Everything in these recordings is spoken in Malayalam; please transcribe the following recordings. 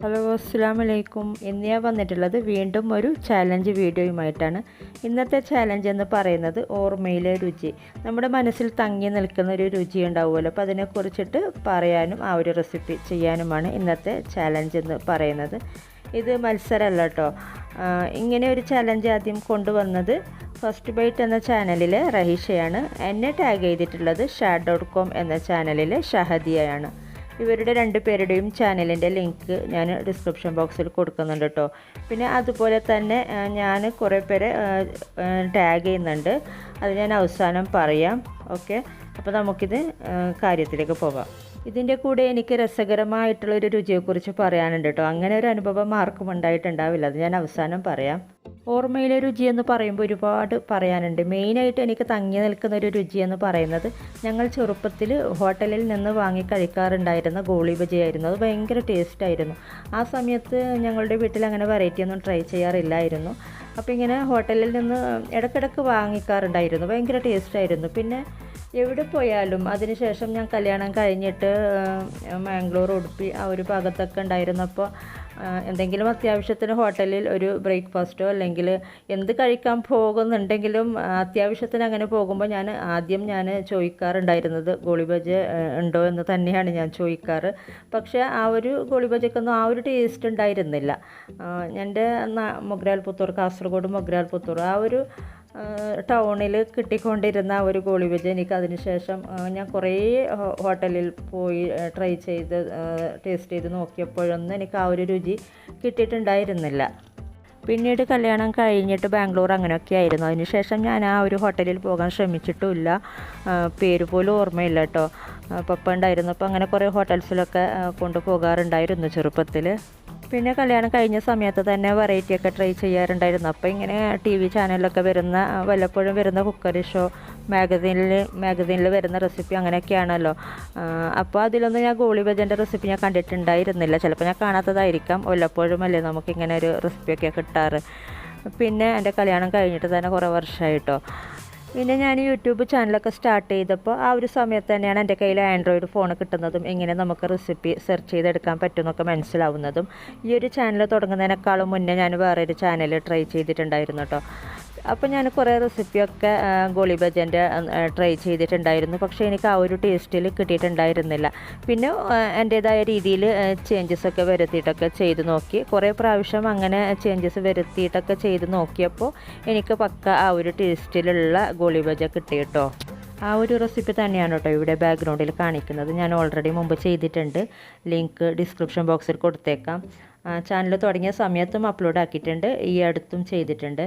ഹലോ അസ്സലാമു അലൈക്കും. ഇന്ന് ഞാൻ വന്നിട്ടുള്ളത് വീണ്ടും ഒരു ചാലഞ്ച് വീഡിയോയുമായിട്ടാണ്. ഇന്നത്തെ ചാലഞ്ച് എന്ന് പറയുന്നത് ഓർമ്മയിലെ രുചി. നമ്മുടെ മനസ്സിൽ തങ്ങി നിൽക്കുന്ന ഒരു രുചി ഉണ്ടാവുമല്ലോ, അപ്പോൾ അതിനെക്കുറിച്ചിട്ട് പറയാനും ആ ഒരു റെസിപ്പി ചെയ്യാനുമാണ് ഇന്നത്തെ ചാലഞ്ച് എന്ന് പറയുന്നത്. ഇത് മത്സരമല്ല കേട്ടോ. ഇങ്ങനെ ഒരു ചാലഞ്ച് ആദ്യം കൊണ്ടുവന്നത് ഫസ്റ്റ് ബൈറ്റ് എന്ന ചാനലിലെ റഹീഷയാണ്. എന്നെ ടാഗ് ചെയ്തിട്ടുള്ളത് ഷാട്ട് ഡോട്ട് കോം എന്ന ചാനലിലെ ഷഹദിയയാണ്. ഇവരുടെ രണ്ടുപേരുടെയും ചാനലിൻ്റെ ലിങ്ക് ഞാൻ ഡിസ്ക്രിപ്ഷൻ ബോക്സിൽ കൊടുക്കുന്നുണ്ട് കേട്ടോ. പിന്നെ അതുപോലെ തന്നെ ഞാൻ കുറേ പേരെ ടാഗ് ചെയ്യുന്നുണ്ട്, അത് ഞാൻ അവസാനം പറയാം. ഓക്കെ, അപ്പോൾ നമുക്കിത് കാര്യത്തിലേക്ക് പോകാം. ഇതിൻ്റെ കൂടെ എനിക്ക് രസകരമായിട്ടുള്ളൊരു രുചിയെക്കുറിച്ച് പറയാനുണ്ട് കേട്ടോ. അങ്ങനെ ഒരു അനുഭവം ആർക്കും ഉണ്ടായിട്ടുണ്ടാവില്ല, അത് ഞാൻ അവസാനം പറയാം. ഓർമ്മയിലെ രുചി എന്ന് പറയുമ്പോൾ ഒരുപാട് പറയാനുണ്ട്. മെയിനായിട്ട് എനിക്ക് തങ്ങി നിൽക്കുന്ന ഒരു രുചി എന്ന് പറയുന്നത് ഞങ്ങൾ ചെറുപ്പത്തിൽ ഹോട്ടലിൽ നിന്ന് വാങ്ങി കഴിക്കാറുണ്ടായിരുന്ന ഗോളിബജി ആയിരുന്നു. അത് ഭയങ്കര ടേസ്റ്റായിരുന്നു. ആ സമയത്ത് ഞങ്ങളുടെ വീട്ടിൽ അങ്ങനെ വെറൈറ്റി ഒന്നും ട്രൈ ചെയ്യാറില്ലായിരുന്നു. അപ്പോൾ ഇങ്ങനെ ഹോട്ടലിൽ നിന്ന് ഇടയ്ക്കിടയ്ക്ക് വാങ്ങിക്കാറുണ്ടായിരുന്നു. ഭയങ്കര ടേസ്റ്റായിരുന്നു. പിന്നെ എവിടെ പോയാലും അതിനുശേഷം ഞാൻ കല്യാണം കഴിഞ്ഞിട്ട് മാംഗ്ലൂർ, ഉടുപ്പി ആ ഒരു ഭാഗത്തൊക്കെ ഉണ്ടായിരുന്നപ്പോൾ എന്തെങ്കിലും അത്യാവശ്യത്തിന് ഹോട്ടലിൽ ഒരു ബ്രേക്ക്ഫാസ്റ്റോ അല്ലെങ്കിൽ എന്ത് കഴിക്കാൻ പോകുന്നുണ്ടെങ്കിലും അത്യാവശ്യത്തിന് അങ്ങനെ പോകുമ്പോൾ ആദ്യം ഞാൻ ചോദിക്കാറുണ്ടായിരുന്നത് ഗോളിബജ ഉണ്ടോ എന്ന് തന്നെയാണ് ഞാൻ ചോദിക്കാറ്. പക്ഷേ ആ ഒരു ഗോളിബജയ്ക്കൊന്നും ആ ഒരു ടേസ്റ്റ് ഉണ്ടായിരുന്നില്ല. എൻ്റെ മൊഗ്രാൽ പുത്തൂർ, കാസർഗോഡ് മൊഗ്രാൽ പുത്തൂർ ആ ഒരു ടൗണിൽ കിട്ടിക്കൊണ്ടിരുന്ന ഒരു ഗോളിബജ എനിക്ക് അതിനുശേഷം ഞാൻ കുറേ ഹോട്ടലിൽ പോയി ട്രൈ ചെയ്ത് ടേസ്റ്റ് ചെയ്ത് നോക്കിയപ്പോഴൊന്നും എനിക്ക് ആ ഒരു രുചി കിട്ടിയിട്ടുണ്ടായിരുന്നില്ല. പിന്നീട് കല്യാണം കഴിഞ്ഞിട്ട് ബാംഗ്ലൂർ അങ്ങനെയൊക്കെ ആയിരുന്നു. അതിനുശേഷം ഞാൻ ആ ഒരു ഹോട്ടലിൽ പോകാൻ ശ്രമിച്ചിട്ടുമില്ല. പേര് പോലും ഓർമ്മയില്ല കേട്ടോ. പപ്പ ഉണ്ടായിരുന്നപ്പോൾ അങ്ങനെ കുറേ ഹോട്ടൽസിലൊക്കെ കൊണ്ടുപോകാറുണ്ടായിരുന്നു ചെറുപ്പത്തിൽ. പിന്നെ കല്യാണം കഴിഞ്ഞ സമയത്ത് തന്നെ വെറൈറ്റിയൊക്കെ ട്രൈ ചെയ്യാറുണ്ടായിരുന്നു. അപ്പോൾ ഇങ്ങനെ TV ചാനലിലൊക്കെ വരുന്ന വല്ലപ്പോഴും വരുന്ന കുക്കറി ഷോ, മാഗസീനിൽ വരുന്ന റെസിപ്പി അങ്ങനെയൊക്കെയാണല്ലോ. അപ്പോൾ അതിലൊന്നും ഞാൻ ഗോളിബജൻ്റെ റെസിപ്പി ഞാൻ കണ്ടിട്ടുണ്ടായിരുന്നില്ല. ചിലപ്പോൾ ഞാൻ കാണാത്തതായിരിക്കാം. വല്ലപ്പോഴും അല്ലേ നമുക്കിങ്ങനെ ഒരു റെസിപ്പിയൊക്കെ കിട്ടാറ്. പിന്നെ എൻ്റെ കല്യാണം കഴിഞ്ഞിട്ട് തന്നെ കുറേ വർഷമായിട്ടോ. പിന്നെ ഞാൻ യൂട്യൂബ് ചാനലൊക്കെ സ്റ്റാർട്ട് ചെയ്തപ്പോൾ ആ ഒരു സമയത്ത് തന്നെയാണ് എൻ്റെ കയ്യിൽ ആൻഡ്രോയിഡ് ഫോൺ കിട്ടുന്നതും എങ്ങനെ നമുക്ക് റെസിപ്പി സെർച്ച് ചെയ്തെടുക്കാൻ പറ്റുമെന്നൊക്കെ മനസ്സിലാവുന്നതും. ഈ ഒരു ചാനൽ തുടങ്ങുന്നതിനേക്കാളും മുന്നേ ഞാൻ വേറൊരു ചാനൽ ട്രൈ ചെയ്തിട്ടുണ്ടായിരുന്നു കേട്ടോ. അപ്പോൾ ഞാൻ കുറേ റെസിപ്പിയൊക്കെ ഗോളിബജൻ്റെ ട്രൈ ചെയ്തിട്ടുണ്ടായിരുന്നു. പക്ഷേ എനിക്ക് ആ ഒരു ടേസ്റ്റിൽ കിട്ടിയിട്ടുണ്ടായിരുന്നില്ല. പിന്നെ എൻ്റേതായ രീതിയിൽ ചേഞ്ചസൊക്കെ വരുത്തിയിട്ടൊക്കെ ചെയ്ത് നോക്കി. കുറേ പ്രാവശ്യം അങ്ങനെ ചേഞ്ചസ് വരുത്തിയിട്ടൊക്കെ ചെയ്ത് നോക്കിയപ്പോൾ എനിക്ക് പക്ക ആ ഒരു ടേസ്റ്റിലുള്ള ഗോളിബജ കിട്ടി കേട്ടോ. ആ ഒരു റെസിപ്പി തന്നെയാണ് കേട്ടോ ഇവിടെ ബാക്ക്ഗ്രൗണ്ടിൽ കാണിക്കുന്നത്. ഞാൻ ഓൾറെഡി മുമ്പ് ചെയ്തിട്ടുണ്ട്, ലിങ്ക് ഡിസ്ക്രിപ്ഷൻ ബോക്സിൽ കൊടുത്തേക്കാം. ചാനൽ തുടങ്ങിയ സമയത്തും അപ്ലോഡ് ആക്കിയിട്ടുണ്ട്, ഈ അടുത്തും ചെയ്തിട്ടുണ്ട്.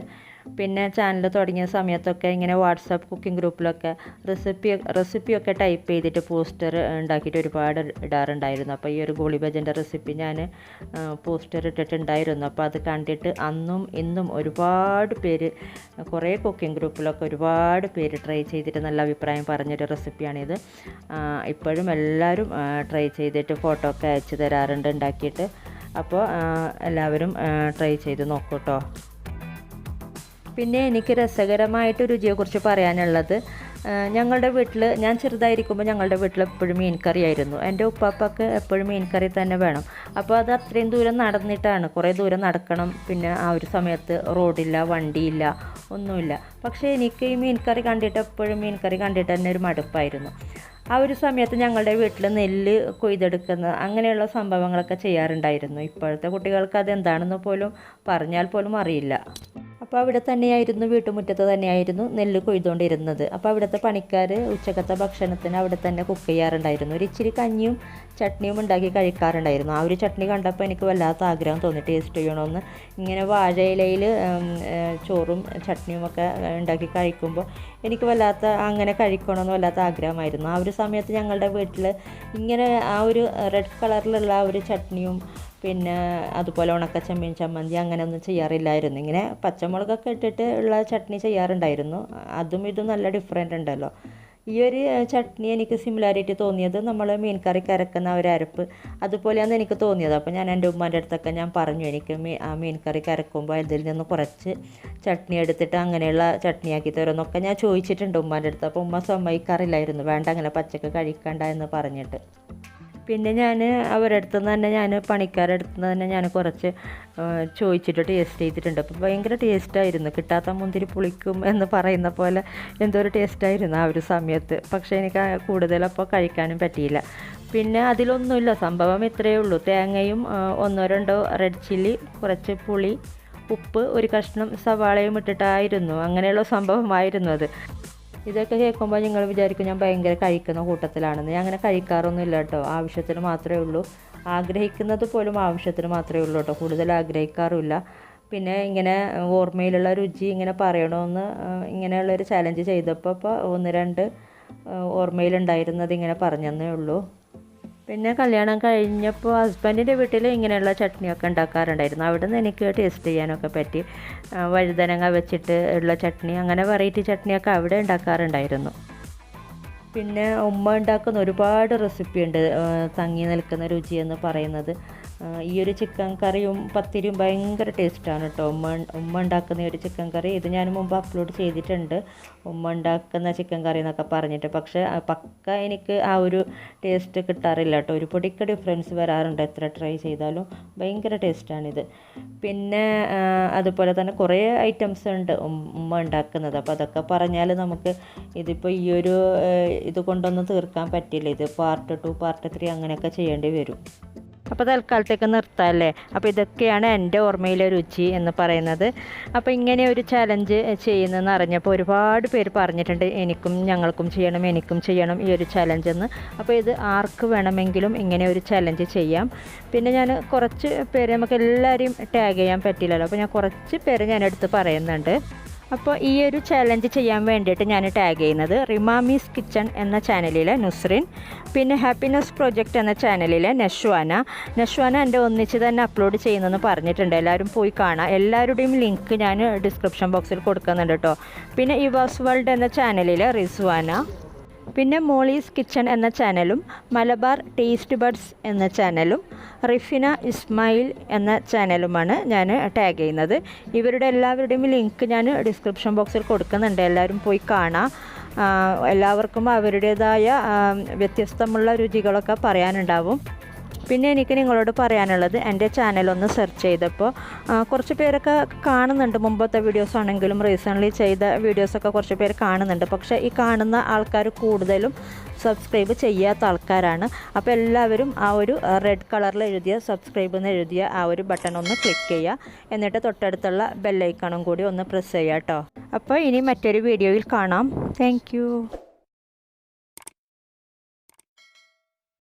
പിന്നെ ചാനൽ തുടങ്ങിയ സമയത്തൊക്കെ ഇങ്ങനെ വാട്സാപ്പ് കുക്കിംഗ് ഗ്രൂപ്പിലൊക്കെ റെസിപ്പിയൊക്കെ ടൈപ്പ് ചെയ്തിട്ട് പോസ്റ്റർ ഉണ്ടാക്കിയിട്ട് ഒരുപാട് ഇടാറുണ്ടായിരുന്നു. അപ്പോൾ ഈ ഒരു ഗോളിബജൻ്റെ റെസിപ്പി ഞാൻ പോസ്റ്റർ ഇട്ടിട്ടുണ്ടായിരുന്നു. അപ്പോൾ അത് കണ്ടിട്ട് അന്നും ഇന്നും ഒരുപാട് പേര്, കുറേ കുക്കിംഗ് ഗ്രൂപ്പിലൊക്കെ ഒരുപാട് പേര് ട്രൈ ചെയ്തിട്ട് നല്ല അഭിപ്രായം പറഞ്ഞൊരു റെസിപ്പിയാണിത്. ഇപ്പോഴും എല്ലാവരും ട്രൈ ചെയ്തിട്ട് ഫോട്ടോ ഒക്കെ അയച്ചു തരാറുണ്ട് ഉണ്ടാക്കിയിട്ട്. അപ്പോൾ എല്ലാവരും ട്രൈ ചെയ്ത് നോക്കൂ കേട്ടോ. പിന്നെ എനിക്ക് രസകരമായിട്ട് രുചിയെക്കുറിച്ച് പറയാനുള്ളത്, ഞങ്ങളുടെ വീട്ടിൽ ഞാൻ ചെറുതായിരിക്കുമ്പോൾ ഞങ്ങളുടെ വീട്ടിൽ എപ്പോഴും മീൻ കറി ആയിരുന്നു. എൻ്റെ ഉപ്പാപ്പക്ക് എപ്പോഴും മീൻ കറി തന്നെ വേണം. അപ്പോൾ അത് അത്രയും ദൂരം നടന്നിട്ടാണ്, കുറേ ദൂരം നടക്കണം. പിന്നെ ആ ഒരു സമയത്ത് റോഡില്ല, വണ്ടിയില്ല, ഒന്നുമില്ല. പക്ഷേ എനിക്ക് ഈ മീൻ കറി കണ്ടിട്ട് എപ്പോഴും മീൻ കറി കണ്ടിട്ട് തന്നെ ഒരു മടുപ്പായിരുന്നു. ആ ഒരു സമയത്ത് ഞങ്ങളുടെ വീട്ടിൽ നെല്ല് കൊയ്തെടുക്കുന്ന അങ്ങനെയുള്ള സംഭവങ്ങളൊക്കെ ചെയ്യാറുണ്ടായിരുന്നു. ഇപ്പോഴത്തെ കുട്ടികൾക്ക് അതെന്താണെന്ന് പോലും പറഞ്ഞാൽ പോലും അറിയില്ല. അപ്പോൾ അവിടെ തന്നെയായിരുന്നു, വീട്ടുമുറ്റത്ത് തന്നെയായിരുന്നു നെല്ല് കൊയ്തുകൊണ്ടിരുന്നത്. അപ്പോൾ അവിടുത്തെ പണിക്കാർ ഉച്ചക്കത്തെ ഭക്ഷണത്തിന് അവിടെ തന്നെ കുക്ക് ചെയ്യാറുണ്ടായിരുന്നു. ഒരു ഇച്ചിരി കഞ്ഞിയും ചട്നിയും ഉണ്ടാക്കി കഴിക്കാറുണ്ടായിരുന്നു. ആ ഒരു ചട്നി കണ്ടപ്പോൾ എനിക്ക് വല്ലാത്ത ആഗ്രഹം തോന്നി ടേസ്റ്റ് ചെയ്യണമെന്ന്. ഇങ്ങനെ വാഴയിലയിൽ ചോറും ചട്നിയും ഒക്കെ ഉണ്ടാക്കി കഴിക്കുമ്പോൾ എനിക്ക് വല്ലാത്ത അങ്ങനെ കഴിക്കണമെന്ന് വല്ലാത്ത ആഗ്രഹമായിരുന്നു. ആ ഒരു സമയത്ത് ഞങ്ങളുടെ വീട്ടിൽ ഇങ്ങനെ ആ ഒരു റെഡ് കളറിലുള്ള ആ ഒരു ചട്നിയും പിന്നെ അതുപോലെ ഉണക്കച്ചമ്മീൻ ചമ്മന്തി അങ്ങനെയൊന്നും ചെയ്യാറില്ലായിരുന്നു. ഇങ്ങനെ പച്ചമുളകൊക്കെ ഇട്ടിട്ട് ഉള്ള ചട്നി ചെയ്യാറുണ്ടായിരുന്നു. അതും ഇതും നല്ല ഡിഫറെൻ്റ് ഉണ്ടല്ലോ. ഈ ഒരു ചട്നി എനിക്ക് സിമിലാരിറ്റി തോന്നിയത് നമ്മൾ മീൻ കറിക്ക് അരക്കുന്ന ഒരു അരപ്പ് അതുപോലെയാണ് എനിക്ക് തോന്നിയത്. അപ്പോൾ ഞാൻ എൻ്റെ ഉമ്മാൻ്റെ അടുത്തൊക്കെ ഞാൻ പറഞ്ഞു, എനിക്ക് മീൻ കറിക്ക് അരക്കുമ്പോൾ ഇതിൽ നിന്ന് കുറച്ച് ചട്നി എടുത്തിട്ട് അങ്ങനെയുള്ള ചട്നിയാക്കി തരുമെന്നൊക്കെ ഞാൻ ചോദിച്ചിട്ടുണ്ട് ഉമ്മാൻ്റെ അടുത്ത്. അപ്പോൾ ഉമ്മ സമ്മതിക്കാറില്ലായിരുന്നു, വേണ്ട അങ്ങനെ പച്ചക്ക് കഴിക്കണ്ട എന്ന് പറഞ്ഞിട്ട്. പിന്നെ ഞാൻ അവരുടെ അടുത്ത് നിന്ന് തന്നെ പണിക്കാരുടെ അടുത്ത് നിന്ന് തന്നെ ഞാൻ കുറച്ച് ചോദിച്ചിട്ട് ടേസ്റ്റ് ചെയ്തിട്ടുണ്ട്. അപ്പോൾ ഭയങ്കര ടേസ്റ്റായിരുന്നു. കിട്ടാത്ത മുന്തിരി പുളിക്കും എന്ന് പറയുന്ന പോലെ എന്തോ ഒരു ടേസ്റ്റായിരുന്നു ആ ഒരു സമയത്ത്. പക്ഷേ എനിക്ക് കൂടുതലപ്പോൾ കഴിക്കാനും പറ്റിയില്ല. പിന്നെ അതിലൊന്നുമില്ല, സംഭവം ഇത്രയേ ഉള്ളൂ. തേങ്ങയും 1-2 റെഡ് ചില്ലി, കുറച്ച് പുളി, ഉപ്പ്, ഒരു കഷ്ണം സവാളയും ഇട്ടിട്ടായിരുന്നു. അങ്ങനെയുള്ള സംഭവമായിരുന്നു അത്. ഇതൊക്കെ കേൾക്കുമ്പോൾ നിങ്ങൾ വിചാരിക്കും ഞാൻ ഭയങ്കര കഴിക്കുന്ന കൂട്ടത്തിലാണെന്ന്. ഞാൻ അങ്ങനെ കഴിക്കാറൊന്നുമില്ല കേട്ടോ. ആവശ്യത്തിന് മാത്രമേ ഉള്ളൂ. ആഗ്രഹിക്കുന്നത് പോലും ആവശ്യത്തിന് മാത്രമേ ഉള്ളൂ കേട്ടോ. കൂടുതൽ ആഗ്രഹിക്കാറുമില്ല. പിന്നെ ഇങ്ങനെ ഓർമ്മയിലുള്ള രുചി ഇങ്ങനെ പറയണമെന്ന് ഇങ്ങനെയുള്ളൊരു ചാലഞ്ച് ചെയ്തപ്പോൾ 1-2 ഓർമ്മയിലുണ്ടായിരുന്നത് ഇങ്ങനെ പറഞ്ഞതേ ഉള്ളൂ. പിന്നെ കല്യാണം കഴിഞ്ഞപ്പോൾ ഹസ്ബൻഡിൻ്റെ വീട്ടിൽ ഇങ്ങനെയുള്ള ചട്നിയൊക്കെ ഉണ്ടാക്കാറുണ്ടായിരുന്നു. അവിടെ നിന്ന് എനിക്ക് ടേസ്റ്റ് ചെയ്യാനൊക്കെ പറ്റി. വഴുതനങ്ങ വെച്ചിട്ട് ഉള്ള ചട്നി, അങ്ങനെ വെറൈറ്റി ചട്നിയൊക്കെ അവിടെ ഉണ്ടാക്കാറുണ്ടായിരുന്നു. പിന്നെ ഉമ്മ ഉണ്ടാക്കുന്ന ഒരുപാട് റെസിപ്പി ഉണ്ട് തങ്ങി നിൽക്കുന്ന രുചി എന്ന് പറയുന്നത്. ഈ ഒരു ചിക്കൻ കറിയും പത്തിരിയും ഭയങ്കര ടേസ്റ്റാണ് കേട്ടോ. ഉമ്മ ഉണ്ടാക്കുന്ന ഈ ഒരു ചിക്കൻ കറി ഇത് ഞാൻ മുമ്പ് അപ്ലോഡ് ചെയ്തിട്ടുണ്ട്, ഉമ്മ ഉണ്ടാക്കുന്ന ചിക്കൻ കറി എന്നൊക്കെ പറഞ്ഞിട്ട്. പക്ഷേ പക്ക എനിക്ക് ആ ഒരു ടേസ്റ്റ് കിട്ടാറില്ല കേട്ടോ. ഒരു പൊടിക്ക് ഡിഫറൻസ് വരാറുണ്ട് എത്ര ട്രൈ ചെയ്താലും. ഭയങ്കര ടേസ്റ്റാണിത്. പിന്നെ അതുപോലെ തന്നെ കുറേ ഐറ്റംസ് ഉണ്ട് ഉമ്മ ഉണ്ടാക്കുന്നത്. അപ്പോൾ അതൊക്കെ പറഞ്ഞാൽ നമുക്ക് ഇതിപ്പോൾ ഈ ഒരു ഇത് കൊണ്ടൊന്നും തീർക്കാൻ പറ്റില്ല. ഇത് പാർട്ട് 2 പാർട്ട് 3 അങ്ങനെയൊക്കെ ചെയ്യേണ്ടി വരും. അപ്പോൾ തൽക്കാലത്തേക്ക് നിർത്താമല്ലേ. അപ്പോൾ ഇതൊക്കെയാണ് എൻ്റെ ഓർമ്മയിലെ രുചി എന്ന് പറയുന്നത്. അപ്പോൾ ഇങ്ങനെ ഒരു ചലഞ്ച് ചെയ്യുന്നതെന്ന് അറിഞ്ഞപ്പോൾ ഒരുപാട് പേര് പറഞ്ഞിട്ടുണ്ട് ഞങ്ങൾക്കും ചെയ്യണം ഈ ഒരു ചലഞ്ചെന്ന്. അപ്പോൾ ഇത് ആർക്ക് വേണമെങ്കിലും ഇങ്ങനെ ഒരു ചലഞ്ച് ചെയ്യാം. പിന്നെ ഞാൻ കുറച്ച് പേര്, നമുക്ക് എല്ലാവരെയും ടാഗ് ചെയ്യാൻ പറ്റില്ലല്ലോ, അപ്പോൾ ഞാൻ കുറച്ച് പേര് ഞാനെടുത്ത് പറയുന്നുണ്ട്. അപ്പോൾ ഈ ഒരു ചലഞ്ച് ചെയ്യാൻ വേണ്ടിയിട്ട് ഞാൻ ടാഗ് ചെയ്യുന്നത് റിമാമീസ് കിച്ചൺ എന്ന ചാനലിലെ നുസ്രിൻ, പിന്നെ ഹാപ്പിനെസ് പ്രോജക്റ്റ് എന്ന ചാനലിലെ നഷ്വാന എൻ്റെ ഒന്നിച്ച് തന്നെ അപ്ലോഡ് ചെയ്യുന്നെന്ന് പറഞ്ഞിട്ടുണ്ട്. എല്ലാവരും പോയി കാണാം. എല്ലാവരുടെയും ലിങ്ക് ഞാൻ ഡിസ്ക്രിപ്ഷൻ ബോക്സിൽ കൊടുക്കുന്നുണ്ട് കേട്ടോ. പിന്നെ ഇവാസ് വേൾഡ് എന്ന ചാനലിലെ റിസ്വാന, പിന്നെ മോളീസ് കിച്ചൺ എന്ന ചാനലും, മലബാർ ടേസ്റ്റ് ബഡ്സ് എന്ന ചാനലും, റിഫിന ഇസ്മായിൽ എന്ന ചാനലുമാണ് ഞാൻ ടാഗ് ചെയ്യുന്നത്. ഇവരുടെ എല്ലാവരുടെയും ലിങ്ക് ഞാൻ ഡിസ്ക്രിപ്ഷൻ ബോക്സിൽ കൊടുക്കുന്നുണ്ട്. എല്ലാവരും പോയി കാണാം. എല്ലാവർക്കും അവരുടേതായ വ്യത്യസ്തമുള്ള രുചികളൊക്കെ പറയാനുണ്ടാവും. പിന്നെ എനിക്ക് നിങ്ങളോട് പറയാനുള്ളത്, എൻ്റെ ചാനലൊന്ന് സെർച്ച് ചെയ്തപ്പോൾ കുറച്ച് പേരൊക്കെ കാണുന്നുണ്ട്. മുമ്പത്തെ വീഡിയോസ് ആണെങ്കിലും റീസെൻ്റ്ലി ചെയ്ത വീഡിയോസൊക്കെ കുറച്ച് പേര് കാണുന്നുണ്ട്. പക്ഷേ ഈ കാണുന്ന ആൾക്കാർ കൂടുതലും സബ്സ്ക്രൈബ് ചെയ്യാത്ത ആൾക്കാരാണ്. അപ്പോൾ എല്ലാവരും ആ ഒരു റെഡ് കളറിൽ എഴുതിയ സബ്സ്ക്രൈബ് എന്ന് എഴുതിയ ആ ഒരു ബട്ടൺ ഒന്ന് ക്ലിക്ക് ചെയ്യുക. എന്നിട്ട് തൊട്ടടുത്തുള്ള ബെല്ലൈക്കണും കൂടി ഒന്ന് പ്രസ് ചെയ്യുക കേട്ടോ. അപ്പോൾ ഇനി മറ്റൊരു വീഡിയോയിൽ കാണാം. താങ്ക്